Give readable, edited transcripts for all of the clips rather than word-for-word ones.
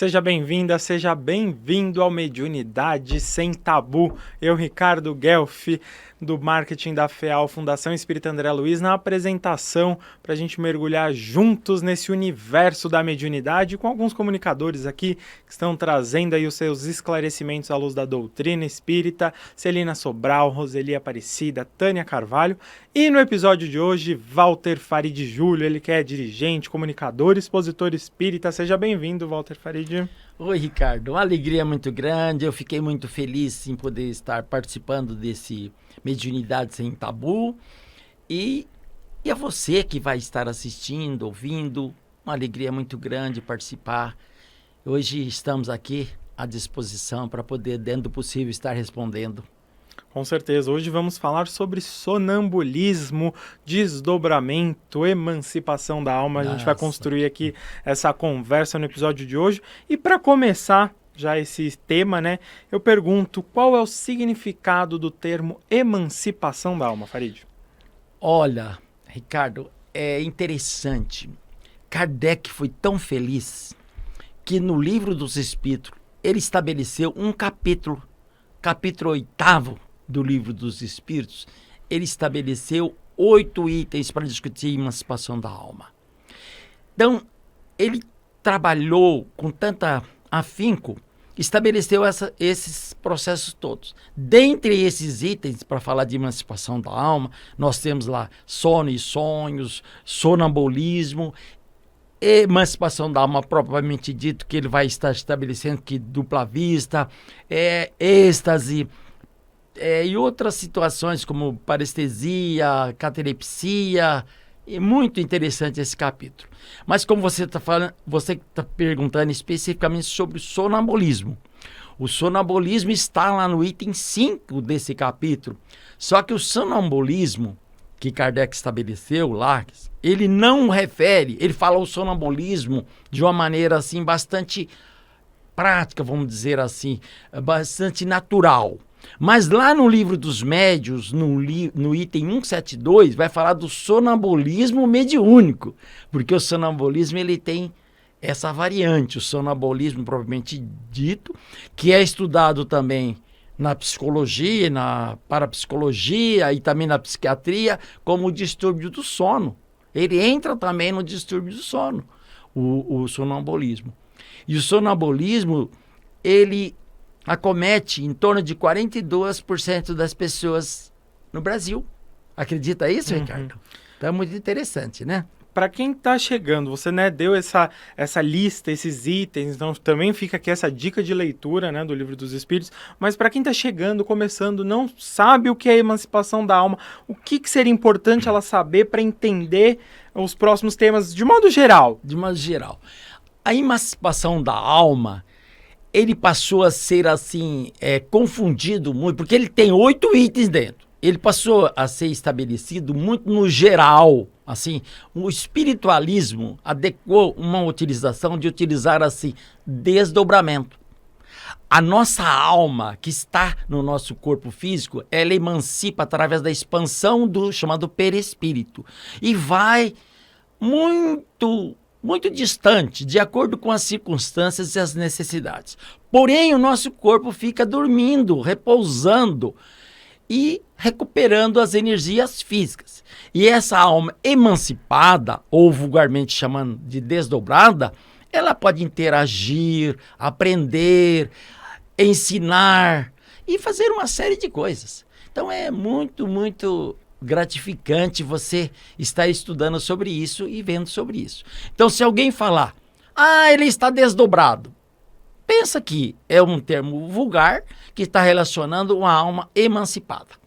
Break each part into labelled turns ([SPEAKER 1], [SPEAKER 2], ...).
[SPEAKER 1] Seja bem-vinda, seja bem-vindo ao Mediunidade Sem Tabu. Eu, Ricardo Guelfi, do marketing da FEAL, Fundação Espírita André Luiz, na apresentação para a gente mergulhar juntos nesse universo da mediunidade, com alguns comunicadores aqui que estão trazendo aí os seus esclarecimentos à luz da doutrina espírita: Celina Sobral, Roseli Aparecida, Tânia Carvalho. E no episódio de hoje, Walter Farid Júlio, ele que é dirigente, comunicador, expositor espírita. Seja bem-vindo, Walter Farid.
[SPEAKER 2] Oi, Ricardo, uma alegria muito grande. Eu fiquei muito feliz em poder estar participando desse Mediunidade Sem Tabu. E a você que vai estar assistindo, ouvindo, uma alegria muito grande participar. Hoje estamos aqui à disposição para poder, dentro do possível, estar respondendo.
[SPEAKER 1] Com certeza. Hoje vamos falar sobre sonambulismo, desdobramento, emancipação da alma. A gente vai construir aqui essa conversa no episódio de hoje. E para começar já esse tema, né, eu pergunto: qual é o significado do termo emancipação da alma, Farid?
[SPEAKER 2] Olha, Ricardo, é interessante. Kardec foi tão feliz que no Livro dos Espíritos ele estabeleceu um capítulo 8º do Livro dos Espíritos. Ele estabeleceu 8 itens para discutir a emancipação da alma. Então, ele trabalhou com tanta afinco, estabeleceu esses processos todos. Dentre esses itens, para falar de emancipação da alma, nós temos lá sono e sonhos, sonambulismo, emancipação da alma propriamente dito, que ele vai estar estabelecendo, que dupla vista, êxtase, e outras situações como parestesia, catalepsia. É muito interessante esse capítulo. Mas como você está falando, você está perguntando especificamente sobre o sonambulismo. O sonambulismo está lá no item 5 desse capítulo. Só que o sonambulismo que Kardec estabeleceu lá, ele não refere, ele fala o sonambulismo de uma maneira assim bastante prática, vamos dizer assim, bastante natural. Mas lá no Livro dos Médiuns, no item 172, vai falar do sonambulismo mediúnico, porque o sonambulismo ele tem essa variante, o sonambulismo propriamente dito, que é estudado também na psicologia, na parapsicologia e também na psiquiatria, como o distúrbio do sono. Ele entra também no distúrbio do sono, o sonambulismo. E o sonambulismo, ele acomete em torno de 42% das pessoas no Brasil. Acredita isso, Ricardo? Então é muito interessante, né?
[SPEAKER 1] Para quem está chegando, você, né, deu essa lista, esses itens, então também fica aqui essa dica de leitura, né, do Livro dos Espíritos. Mas para quem está chegando, começando, não sabe o que é a emancipação da alma, o que seria importante ela saber para entender os próximos temas de modo geral?
[SPEAKER 2] De modo geral. A emancipação da alma, ele passou a ser assim, confundido muito, porque ele tem 8 itens dentro. Ele passou a ser estabelecido muito no geral, assim. O espiritualismo adequou uma utilização de utilizar assim, desdobramento. A nossa alma, que está no nosso corpo físico, ela emancipa através da expansão do chamado perispírito. E vai muito distante, de acordo com as circunstâncias e as necessidades. Porém, o nosso corpo fica dormindo, repousando e recuperando as energias físicas. E essa alma emancipada, ou vulgarmente chamando de desdobrada, ela pode interagir, aprender, ensinar e fazer uma série de coisas. Então é muito gratificante você estar estudando sobre isso e vendo sobre isso. Então, se alguém falar, ele está desdobrado, pensa que é um termo vulgar que está relacionando uma alma emancipada.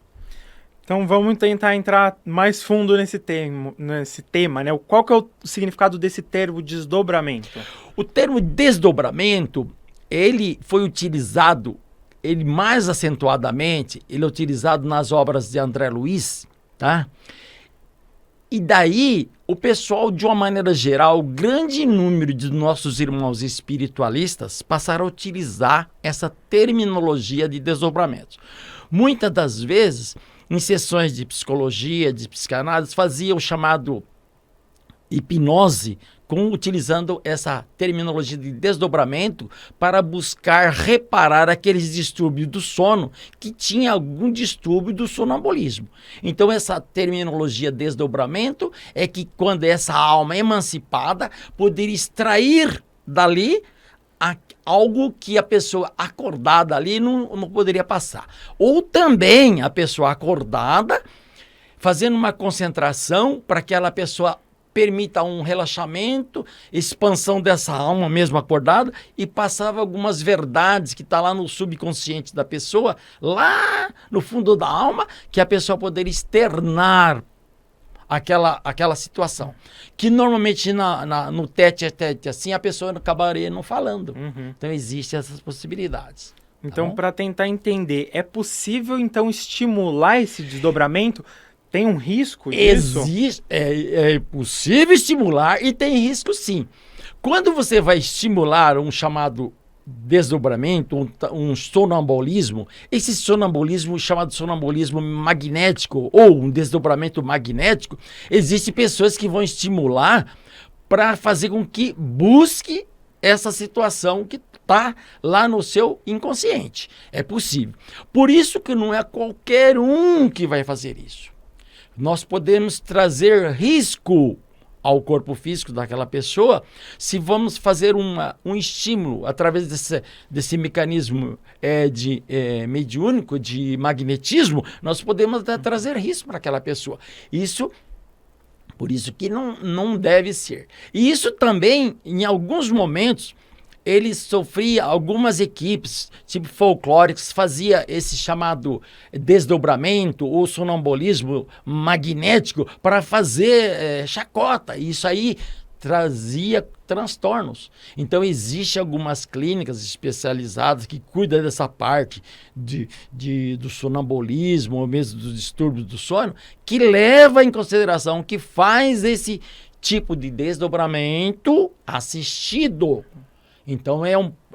[SPEAKER 1] Então vamos tentar entrar mais fundo nesse tema, né? Qual que é o significado desse termo desdobramento?
[SPEAKER 2] O termo desdobramento, ele foi utilizado, ele mais acentuadamente, ele é utilizado nas obras de André Luiz, tá? E daí, o pessoal, de uma maneira geral, grande número de nossos irmãos espiritualistas passaram a utilizar essa terminologia de desdobramentos. Muitas das vezes, em sessões de psicologia, de psicanálise, fazia o chamado hipnose utilizando essa terminologia de desdobramento para buscar reparar aqueles distúrbios do sono que tinha algum distúrbio do sonambulismo. Então essa terminologia desdobramento é que quando essa alma emancipada poderia extrair dali algo que a pessoa acordada ali não poderia passar. Ou também a pessoa acordada fazendo uma concentração para que aquela pessoa permita um relaxamento, expansão dessa alma mesmo acordada e passava algumas verdades que está lá no subconsciente da pessoa, lá no fundo da alma, que a pessoa poderia externar aquela situação. Que normalmente no tete a tete assim, a pessoa acabaria não falando. Então existem essas possibilidades.
[SPEAKER 1] Então, para tentar entender, é possível então estimular esse desdobramento? Tem um risco disso?
[SPEAKER 2] É possível estimular e tem risco sim. Quando você vai estimular um chamado desdobramento, um sonambulismo, esse sonambulismo chamado sonambulismo magnético ou um desdobramento magnético, existem pessoas que vão estimular para fazer com que busque essa situação que está lá no seu inconsciente. É possível. Por isso que não é qualquer um que vai fazer isso. Nós podemos trazer risco ao corpo físico daquela pessoa se vamos fazer um estímulo através desse mecanismo mediúnico de magnetismo, nós podemos até trazer risco para aquela pessoa. Por isso que não deve ser. E isso também, em alguns momentos, ele sofria, algumas equipes, tipo folclóricas, fazia esse chamado desdobramento ou sonambulismo magnético para fazer chacota. Isso aí trazia transtornos. Então, existem algumas clínicas especializadas que cuidam dessa parte do sonambulismo ou mesmo dos distúrbios do sono, que leva em consideração, que faz esse tipo de desdobramento assistido. Então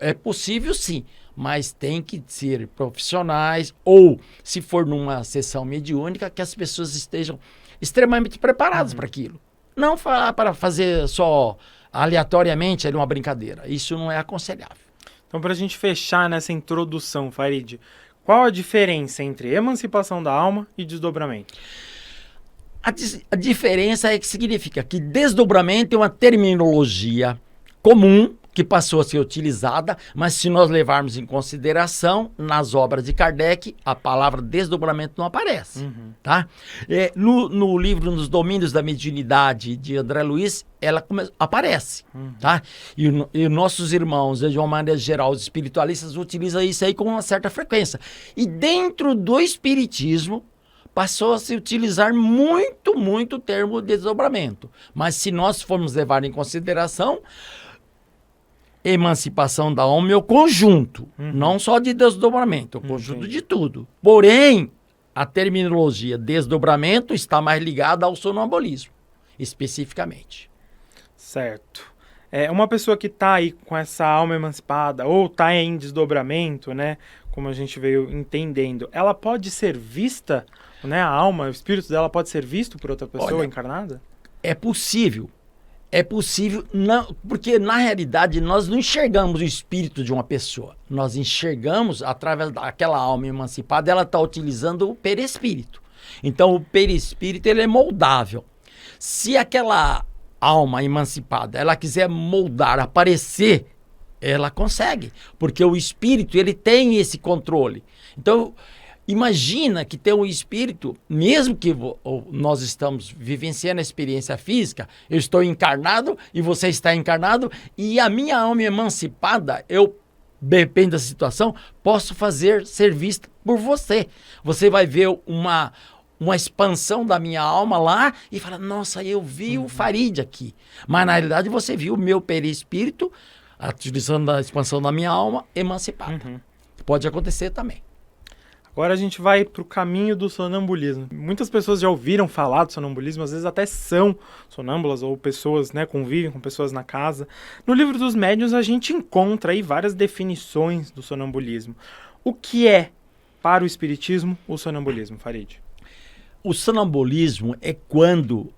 [SPEAKER 2] é possível sim, mas tem que ser profissionais ou, se for numa sessão mediúnica, que as pessoas estejam extremamente preparadas para aquilo. Não para fazer só aleatoriamente ali uma brincadeira. Isso não é aconselhável.
[SPEAKER 1] Então, para a gente fechar nessa introdução, Farid, qual a diferença entre emancipação da alma e desdobramento?
[SPEAKER 2] A diferença é que significa que desdobramento é uma terminologia comum que passou a ser utilizada, mas se nós levarmos em consideração, nas obras de Kardec, a palavra desdobramento não aparece. Tá? No livro Nos Domínios da Mediunidade, de André Luiz, ela aparece. Tá? E nossos irmãos, de uma maneira geral, os espiritualistas, utilizam isso aí com uma certa frequência. E dentro do espiritismo, passou a se utilizar muito o termo desdobramento. Mas se nós formos levar em consideração, emancipação da alma é o conjunto, não só de desdobramento, é o conjunto de tudo. Porém, a terminologia desdobramento está mais ligada ao sonambulismo, especificamente.
[SPEAKER 1] Certo. Uma pessoa que está aí com essa alma emancipada ou está em desdobramento, né, como a gente veio entendendo, ela pode ser vista, né, a alma, o espírito dela pode ser visto por outra pessoa encarnada?
[SPEAKER 2] É possível. É possível, não, porque na realidade nós não enxergamos o espírito de uma pessoa. Nós enxergamos, através daquela alma emancipada, ela está utilizando o perispírito. Então o perispírito ele é moldável. Se aquela alma emancipada ela quiser moldar, aparecer, ela consegue. Porque o espírito ele tem esse controle. Então imagina que tem um espírito, mesmo que nós estamos vivenciando a experiência física, eu estou encarnado e você está encarnado, e a minha alma emancipada, eu, depende da situação, posso ser vista por você. Você vai ver uma expansão da minha alma lá e fala, nossa, eu vi o Farid aqui. Mas na realidade você viu o meu perispírito, utilizando a expansão da minha alma, emancipada. Pode acontecer também.
[SPEAKER 1] Agora a gente vai para o caminho do sonambulismo. Muitas pessoas já ouviram falar do sonambulismo, às vezes até são sonâmbulas ou pessoas, né, convivem com pessoas na casa. No livro dos médiuns a gente encontra aí várias definições do sonambulismo. O que é, para o espiritismo, o sonambulismo, Farid?
[SPEAKER 2] O sonambulismo é quando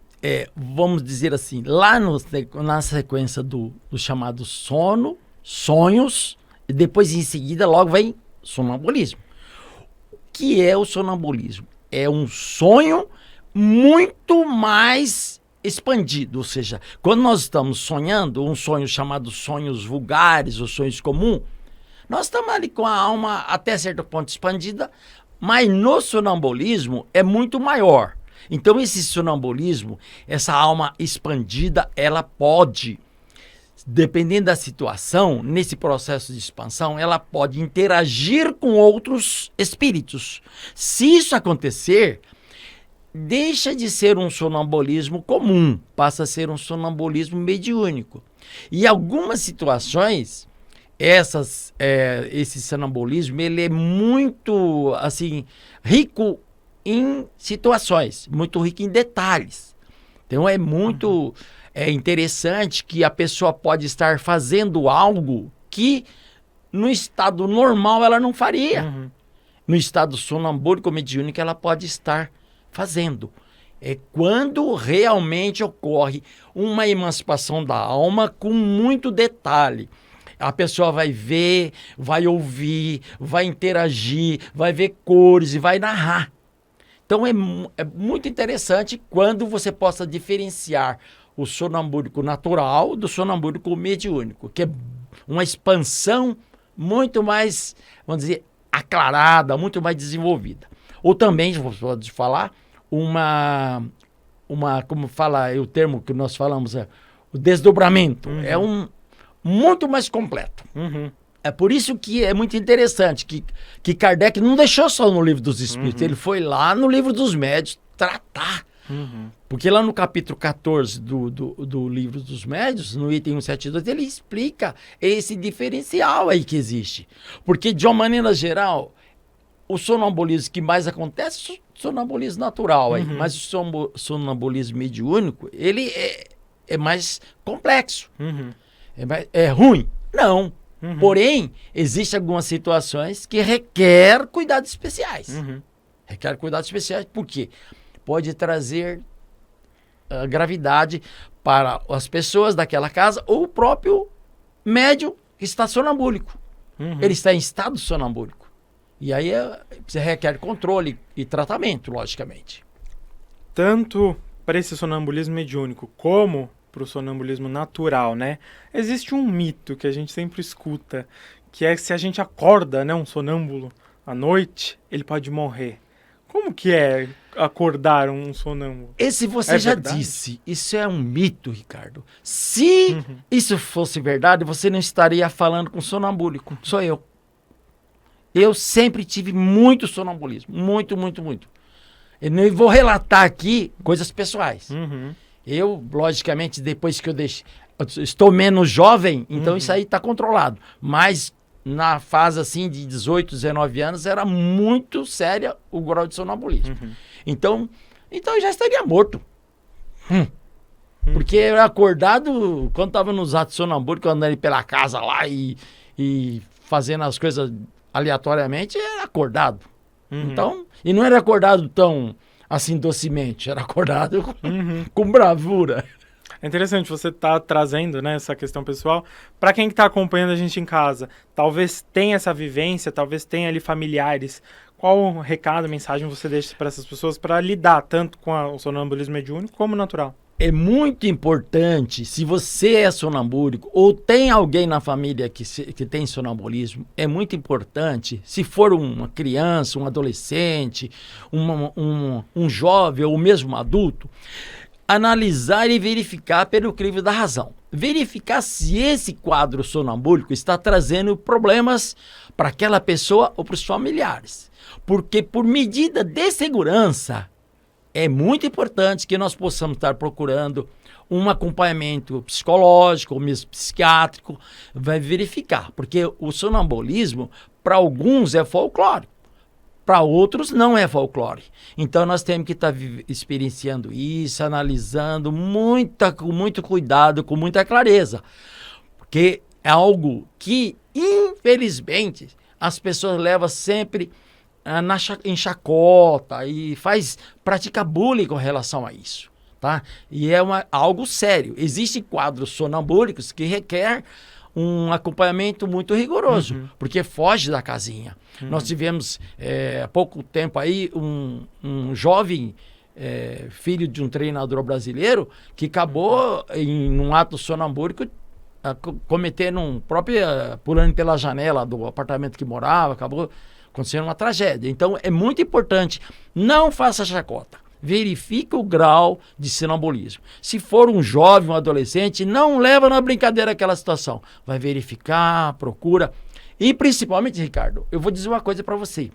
[SPEAKER 2] vamos dizer assim, lá na sequência do chamado sono, sonhos, e depois em seguida logo vem sonambulismo. O que é o sonambulismo? É um sonho muito mais expandido, ou seja, quando nós estamos sonhando, um sonho chamado sonhos vulgares ou sonhos comuns, nós estamos ali com a alma até certo ponto expandida, mas no sonambulismo é muito maior. Então esse sonambulismo, essa alma expandida, ela pode, dependendo da situação, nesse processo de expansão, ela pode interagir com outros espíritos. Se isso acontecer, deixa de ser um sonambulismo comum, passa a ser um sonambulismo mediúnico. E algumas situações, esse sonambulismo, ele é muito, assim, rico em situações, muito rico em detalhes. Então é muito interessante que a pessoa pode estar fazendo algo que no estado normal ela não faria. No estado sonambúlico mediúnico ela pode estar fazendo. É quando realmente ocorre uma emancipação da alma com muito detalhe. A pessoa vai ver, vai ouvir, vai interagir, vai ver cores e vai narrar. Então é muito interessante quando você possa diferenciar o sonambúlico natural do sonambúlico mediúnico, que é uma expansão muito mais, vamos dizer, aclarada, muito mais desenvolvida. Ou também, pode falar, como fala o termo que nós falamos, o desdobramento. É muito mais completo. É por isso que é muito interessante que Kardec não deixou só no Livro dos Espíritos, ele foi lá no Livro dos Médiuns tratar. Porque lá no capítulo 14 do Livro dos Médiuns, no item 172, ele explica esse diferencial aí que existe. Porque, de uma maneira geral, o sonambulismo que mais acontece é o sonambulismo natural, aí, mas o sonambulismo mediúnico, ele é mais complexo. É ruim? Não. Porém, existem algumas situações que requer cuidados especiais. Requer cuidados especiais, por quê? Pode trazer gravidade para as pessoas daquela casa ou o próprio médium que está sonambúlico. Ele está em estado sonambúlico. E aí você requer controle e tratamento, logicamente.
[SPEAKER 1] Tanto para esse sonambulismo mediúnico como para o sonambulismo natural, né? Existe um mito que a gente sempre escuta, que é que se a gente acorda, né, um sonâmbulo à noite, ele pode morrer. Como que é acordar um sonâmbulo?
[SPEAKER 2] Esse você já disse, isso é um mito, Ricardo. Se isso fosse verdade, você não estaria falando com sonambúlico, sou eu. Eu sempre tive muito sonambulismo, muito, muito, muito. Eu não vou relatar aqui coisas pessoais. Eu, logicamente, depois que eu estou menos jovem, então isso aí está controlado. Mas na fase assim de 18, 19 anos, era muito séria o grau de sonambulismo. Então eu já estaria morto. Porque eu era acordado, quando estava nos atos sonambúlicos, andando pela casa lá e fazendo as coisas aleatoriamente, era acordado. Então, e não era acordado tão assim docemente, era acordado com bravura.
[SPEAKER 1] É interessante você estar trazendo, né, essa questão pessoal. Para quem está acompanhando a gente em casa, talvez tenha essa vivência, talvez tenha ali familiares. Qual recado, mensagem você deixa para essas pessoas para lidar tanto com o sonambulismo mediúnico como natural?
[SPEAKER 2] É muito importante, se você é sonambúlico ou tem alguém na família que tem sonambulismo, é muito importante, se for uma criança, um adolescente, um jovem ou mesmo um adulto, analisar e verificar pelo crivo da razão. Verificar se esse quadro sonambúlico está trazendo problemas para aquela pessoa ou para os familiares. Porque por medida de segurança, é muito importante que nós possamos estar procurando um acompanhamento psicológico ou mesmo psiquiátrico, vai verificar. Porque o sonambulismo, para alguns, é folclore. Para outros, não é folclore. Então, nós temos que estar experienciando isso, analisando com muito cuidado, com muita clareza. Porque é algo que, infelizmente, as pessoas levam sempre em chacota e pratica bullying com relação a isso. tá? E é algo sério. Existem quadros sonambúlicos que requer um acompanhamento muito rigoroso, porque foge da casinha. Nós tivemos, há pouco tempo aí, um jovem filho de um treinador brasileiro que acabou, em um ato sonambúlico, cometendo pulando pela janela do apartamento que morava, acabou acontecendo uma tragédia. Então, é muito importante, não faça chacota. Verifique o grau de sonambulismo. Se for um jovem, um adolescente, não leva na brincadeira aquela situação. Vai verificar, procura. E principalmente, Ricardo, eu vou dizer uma coisa para você.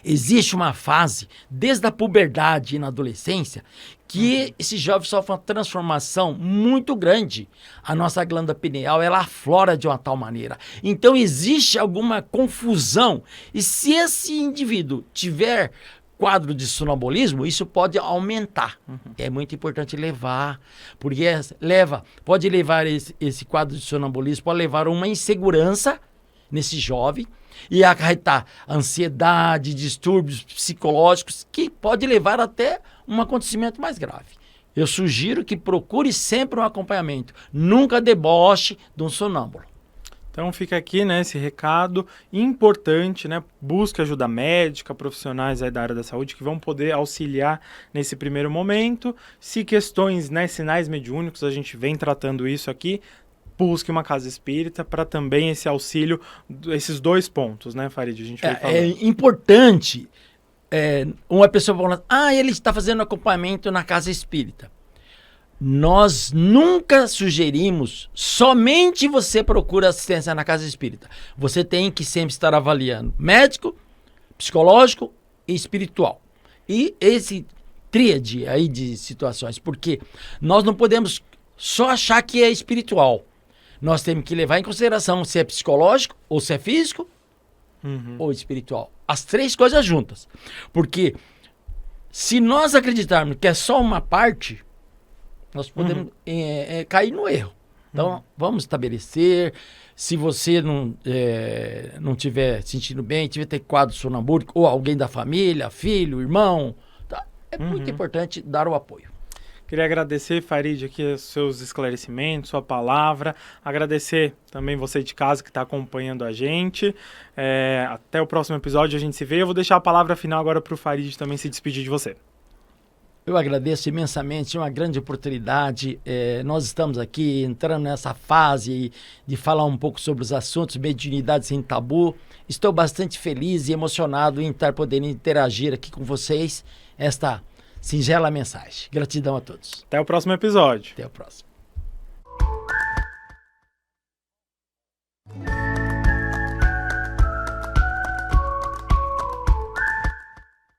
[SPEAKER 2] Existe uma fase, desde a puberdade e na adolescência, que esse jovem sofre uma transformação muito grande. A nossa glândula pineal, ela aflora de uma tal maneira. Então, existe alguma confusão. E se esse indivíduo tiver quadro de sonambulismo, isso pode aumentar. É muito importante levar, porque pode levar esse quadro de sonambulismo, pode levar a uma insegurança nesse jovem e acarretar ansiedade, distúrbios psicológicos, que pode levar até um acontecimento mais grave. Eu sugiro que procure sempre um acompanhamento, nunca deboche de um sonâmbulo.
[SPEAKER 1] Então fica aqui, né, esse recado importante, né? Busque ajuda médica, profissionais aí da área da saúde que vão poder auxiliar nesse primeiro momento. Se questões, né, sinais mediúnicos, a gente vem tratando isso aqui, busque uma casa espírita para também esse auxílio, esses dois pontos, né, Farid? A gente vai falando.
[SPEAKER 2] É importante uma pessoa falando, ele está fazendo acompanhamento na casa espírita. Nós nunca sugerimos, somente você procura assistência na casa espírita. Você tem que sempre estar avaliando médico, psicológico e espiritual. E esse tríade aí de situações, porque nós não podemos só achar que é espiritual. Nós temos que levar em consideração se é psicológico, ou se é físico, ou espiritual. As três coisas juntas. Porque se nós acreditarmos que é só uma parte, nós podemos cair no erro. Então, vamos estabelecer. Se você não estiver sentindo bem, tiver ter quadro sonambúlico, ou alguém da família, filho, irmão, tá? É muito importante dar o apoio.
[SPEAKER 1] Queria agradecer, Farid, aqui os seus esclarecimentos, sua palavra. Agradecer também você de casa que está acompanhando a gente. Até o próximo episódio, a gente se vê. Eu vou deixar a palavra final agora para o Farid também se despedir de você.
[SPEAKER 2] Eu agradeço imensamente, é uma grande oportunidade. Nós estamos aqui entrando nessa fase de falar um pouco sobre os assuntos mediunidade sem tabu. Estou bastante feliz e emocionado em estar podendo interagir aqui com vocês esta singela mensagem. Gratidão a todos.
[SPEAKER 1] Até o próximo episódio.
[SPEAKER 2] Até o próximo.